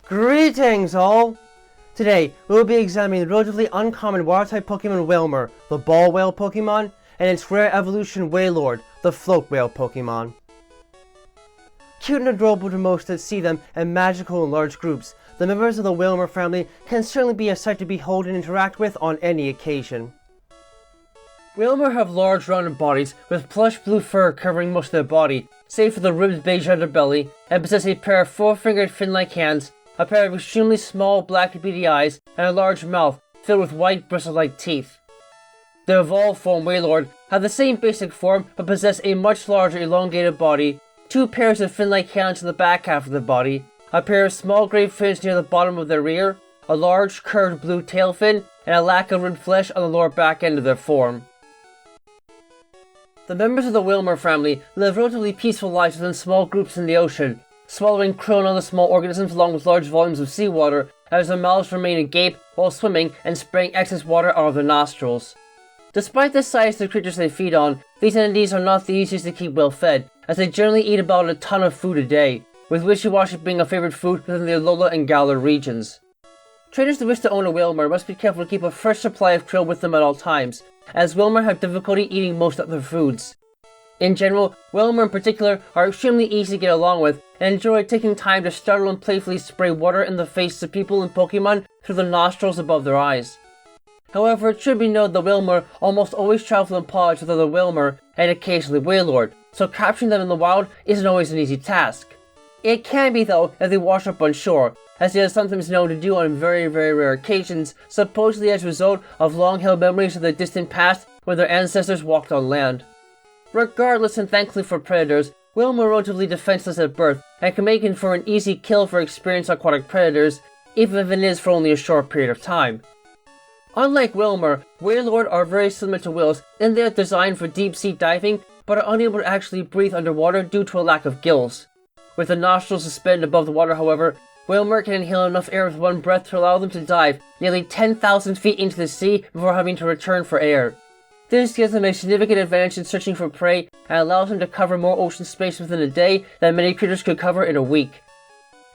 Greetings all! Today, we will be examining the relatively uncommon water-type Pokemon Wailmer, the Ball Whale Pokémon, and its rare evolution Wailord, the Float Whale Pokémon. Cute and adorable to most that see them and magical in large groups, the members of the Wailmer family can certainly be a sight to behold and interact with on any occasion. Wailmer have large rounded bodies with plush blue fur covering most of their body, save for the ribbed beige underbelly, and possess a pair of four-fingered fin-like hands, a pair of extremely small black beady eyes, and a large mouth filled with white bristle-like teeth. The evolved form Wailord have the same basic form but possess a much larger elongated body, two pairs of fin-like hands in the back half of the body, a pair of small grey fins near the bottom of their rear, a large curved blue tail fin, and a lack of ribbed flesh on the lower back end of their form. The members of the Wailmer family live relatively peaceful lives within small groups in the ocean, swallowing krill and other small organisms along with large volumes of seawater as their mouths remain agape while swimming and spraying excess water out of their nostrils. Despite the size of the creatures they feed on, these entities are not the easiest to keep well fed, as they generally eat about a ton of food a day, with wishy-washy being a favorite food within the Alola and Galar regions. Traders that wish to own a Wailmer must be careful to keep a fresh supply of krill with them at all times, as Wailmer have difficulty eating most other foods. In general, Wailmer in particular are extremely easy to get along with and enjoy taking time to startle and playfully spray water in the faces of people and Pokemon through the nostrils above their eyes. However, it should be noted that Wailmer almost always travel in pods with other Wailmer and occasionally Wailord, so capturing them in the wild isn't always an easy task. It can be though if they wash up on shore, as they are sometimes known to do on very rare occasions, supposedly as a result of long-held memories of the distant past when their ancestors walked on land. Regardless and thankfully for predators, Wailmer are relatively defenseless at birth and can make it for an easy kill for experienced aquatic predators, even if it is for only a short period of time. Unlike Wailmer, Wailord are very similar to whales in they are designed for deep-sea diving but are unable to actually breathe underwater due to a lack of gills. With the nostrils suspended above the water, however, Wailmer can inhale enough air with one breath to allow them to dive nearly 10,000 feet into the sea before having to return for air. This gives them a significant advantage in searching for prey and allows them to cover more ocean space within a day than many creatures could cover in a week.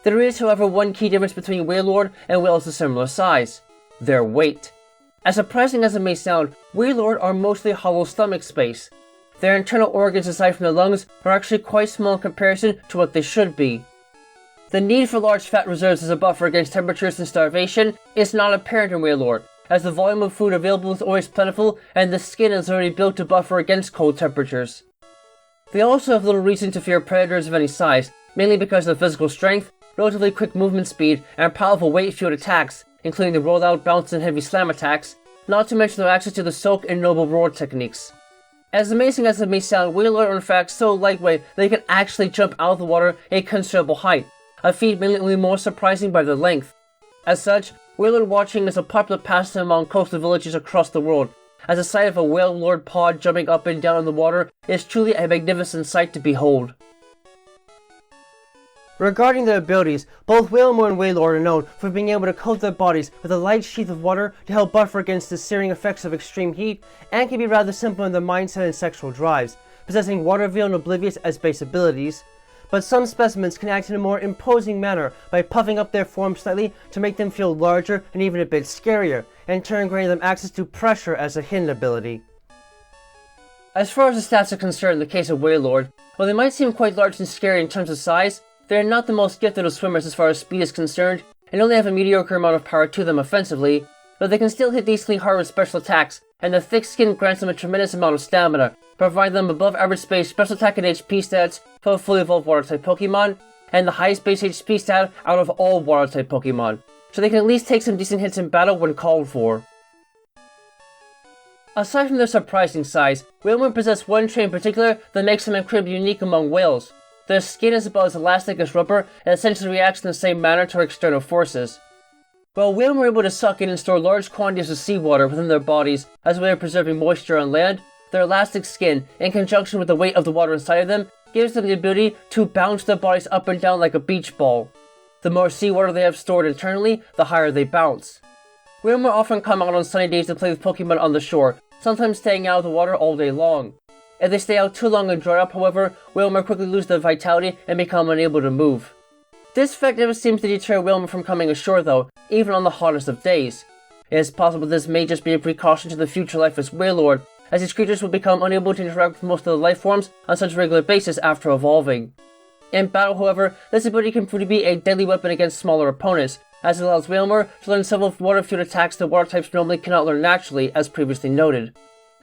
There is, however, one key difference between Wailord and whales of similar size: their weight. As surprising as it may sound, Wailord are mostly hollow stomach space. Their internal organs aside from the lungs are actually quite small in comparison to what they should be. The need for large fat reserves as a buffer against temperatures and starvation is not apparent in Wailord, as the volume of food available is always plentiful and the skin is already built to buffer against cold temperatures. They also have little reason to fear predators of any size, mainly because of physical strength, relatively quick movement speed, and powerful weight-fueled attacks, including the roll-out, bounce, and heavy slam attacks, not to mention their access to the soak and noble roar techniques. As amazing as it may sound, Wailord are in fact so lightweight that they can actually jump out of the water a considerable height, a feat made only more surprising by their length. As such, Wailord watching is a popular pastime among coastal villages across the world, as the sight of a Wailord pod jumping up and down in the water is truly a magnificent sight to behold. Regarding their abilities, both Wailmer and Wailord are known for being able to coat their bodies with a light sheath of water to help buffer against the searing effects of extreme heat, and can be rather simple in their mindset and sexual drives, possessing Water Veil and Oblivious as base abilities. But some specimens can act in a more imposing manner by puffing up their form slightly to make them feel larger and even a bit scarier, in turn granting them access to pressure as a hidden ability. As far as the stats are concerned in the case of Wailord, while they might seem quite large and scary in terms of size, they are not the most gifted of swimmers as far as speed is concerned, and only have a mediocre amount of power to them offensively, but they can still hit decently hard with special attacks, and the thick skin grants them a tremendous amount of stamina, providing them above average space special attack and HP stats for a fully evolved water-type Pokemon, and the highest base HP stat out of all water-type Pokemon, so they can at least take some decent hits in battle when called for. Aside from their surprising size, Wailmer possess one trait in particular that makes them incredibly unique among whales. Their skin is about as elastic as rubber and essentially reacts in the same manner to external forces. While Wailmer are able to suck in and store large quantities of seawater within their bodies as a way of preserving moisture on land, their elastic skin, in conjunction with the weight of the water inside of them, gives them the ability to bounce their bodies up and down like a beach ball. The more seawater they have stored internally, the higher they bounce. Wailmer often come out on sunny days to play with Pokemon on the shore, sometimes staying out of the water all day long. If they stay out too long and dry up, however, Wailmer quickly lose their vitality and become unable to move. This fact never seems to deter Wailmer from coming ashore though, even on the hottest of days. It is possible this may just be a precaution to the future life as Wailord, as these creatures will become unable to interact with most of the life forms on such a regular basis after evolving. In battle, however, this ability can prove to be a deadly weapon against smaller opponents, as it allows Wailmer to learn several water-fueled attacks that water types normally cannot learn naturally, as previously noted.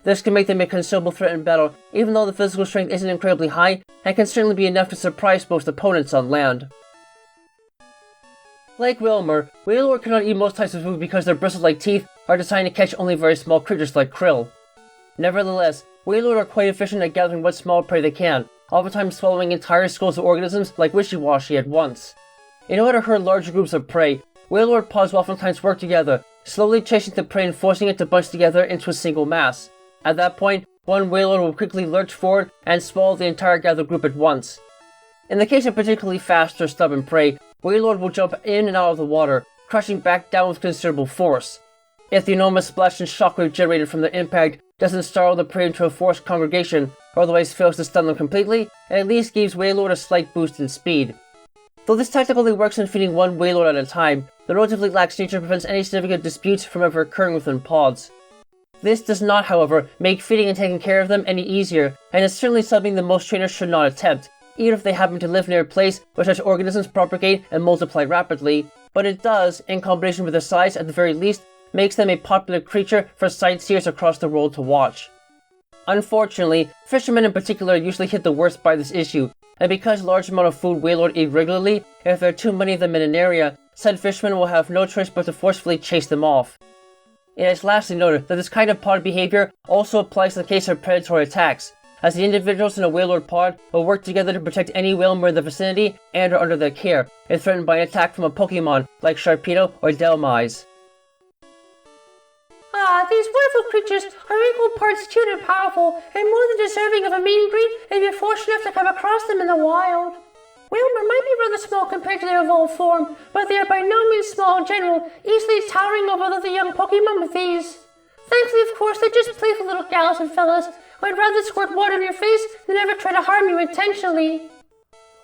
This can make them a considerable threat in battle, even though the physical strength isn't incredibly high, and can certainly be enough to surprise most opponents on land. Like Wailmer, Wailord cannot eat most types of food because their bristle-like teeth are designed to catch only very small creatures like krill. Nevertheless, Wailord are quite efficient at gathering what small prey they can, oftentimes swallowing entire schools of organisms like wishy-washy at once. In order to herd larger groups of prey, Wailord pods will oftentimes work together, slowly chasing the prey and forcing it to bunch together into a single mass. At that point, one Wailord will quickly lurch forward and swallow the entire gathered group at once. In the case of particularly fast or stubborn prey, Wailord will jump in and out of the water, crashing back down with considerable force. If the enormous splash and shockwave generated from the impact doesn't startle the prey into a forced congregation, or otherwise fails to stun them completely, it at least gives Wailord a slight boost in speed. Though this tactic only works in feeding one Wailord at a time, the relatively lax nature prevents any significant disputes from ever occurring within pods. This does not, however, make feeding and taking care of them any easier, and is certainly something that most trainers should not attempt, even if they happen to live near a place where such organisms propagate and multiply rapidly, but it does, in combination with their size at the very least, makes them a popular creature for sightseers across the world to watch. Unfortunately, fishermen in particular usually hit the worst by this issue, and because large amount of food Wailord eat regularly, if there are too many of them in an area, said fishermen will have no choice but to forcefully chase them off. It is lastly noted that this kind of pod behavior also applies in the case of predatory attacks, as the individuals in a Wailord pod will work together to protect any Wailmer in the vicinity and or under their care, if threatened by an attack from a Pokémon like Sharpedo or Delmise. These wonderful creatures are equal parts cute and powerful, and more than deserving of a meet and greet if you're fortunate enough to come across them in the wild. Wailmer might be rather small compared to their evolved form, but they are by no means small in general, easily towering over other young Pokémon with ease. Thankfully, of course, they're just playful little gals and fellas who would rather squirt water in your face than ever try to harm you intentionally.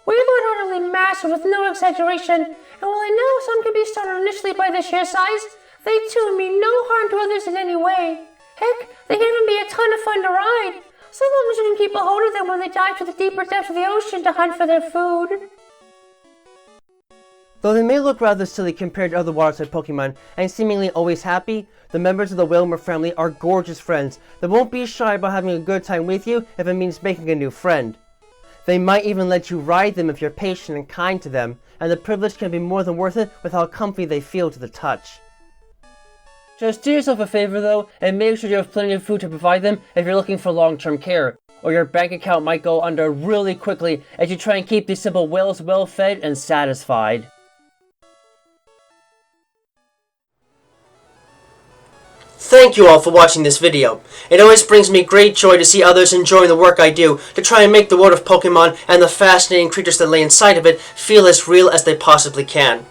Wailord are utterly massive with no exaggeration, and while I know some can be startled initially by their sheer size, they too mean no harm to others in any way. Heck, they can even be a ton of fun to ride, so long as you can keep a hold of them when they dive to the deeper depths of the ocean to hunt for their food. Though they may look rather silly compared to other water-type Pokemon, and seemingly always happy, the members of the Wailmer family are gorgeous friends that won't be shy about having a good time with you if it means making a new friend. They might even let you ride them if you're patient and kind to them, and the privilege can be more than worth it with how comfy they feel to the touch. Just do yourself a favor though, and make sure you have plenty of food to provide them if you're looking for long-term care, or your bank account might go under really quickly as you try and keep these simple whales well fed and satisfied. Thank you all for watching this video. It always brings me great joy to see others enjoying the work I do to try and make the world of Pokemon and the fascinating creatures that lay inside of it feel as real as they possibly can.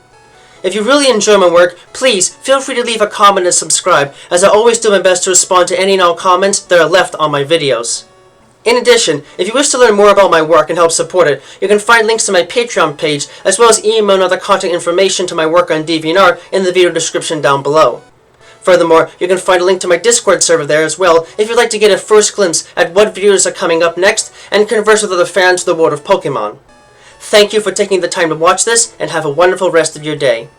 If you really enjoy my work, please feel free to leave a comment and subscribe, as I always do my best to respond to any and all comments that are left on my videos. In addition, if you wish to learn more about my work and help support it, you can find links to my Patreon page, as well as email and other contact information to my work on DeviantArt in the video description down below. Furthermore, you can find a link to my Discord server there as well if you'd like to get a first glimpse at what videos are coming up next and converse with other fans of the world of Pokemon. Thank you for taking the time to watch this, and have a wonderful rest of your day.